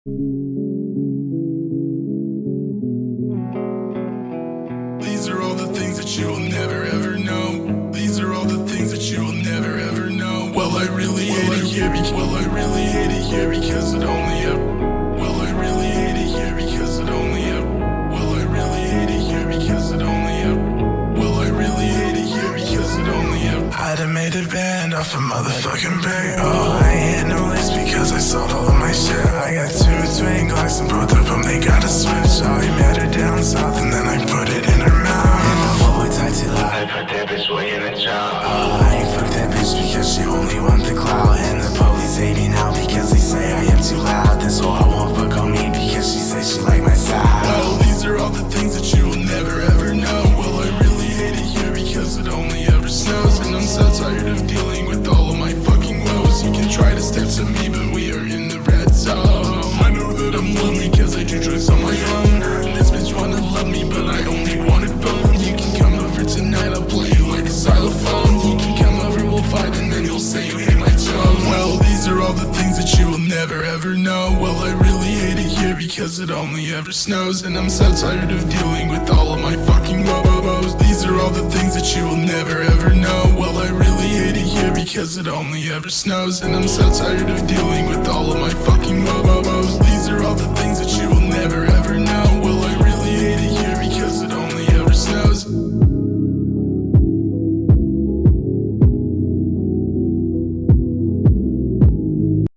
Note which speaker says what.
Speaker 1: These are all the things that you will never ever know. These are all the things that you will never ever know. Well, I really hate it here because it only Well, I really hate it here because it only Well, I really hate it here because it only Well, I really hate it here because it only I'd have made a band off a motherfucking bag. Oh, I ain't had no legs because I sold all of my shit. I got two twin Glocks and both of them they got a switch. Oh, he met her down south and then I put it in her mouth. And the boy tied too loud, I put that bitch way in the jaw. Oh, I ain't fuck that bitch because she only want the clout. And the police hate me now because they say I am too loud. This whole I won't fuck on me because she says she like my style. Well, these are all the things that you will never ever know. Well, I really hate it here because it only ever snows. And I'm so tired of dealing with all of my fucking woes. You can try to step to me, but we are in the red zone. I know that I'm lonely cause I do drugs on my own. This bitch wanna love me, but I only wanted bone. You can come over tonight, I'll play you like a xylophone. You can come over, we'll fight, and then you'll say you hate my tone. Well, these are all the things that you will never ever know. Well, I really hate it here because it only ever snows. And I'm so tired of dealing with all of my fucking woes. These are all the things that you will never ever know. Well, I really hate it here because it only ever snows. And I'm so tired of dealing with all of my fucking woes. These are all the things that you will never ever know.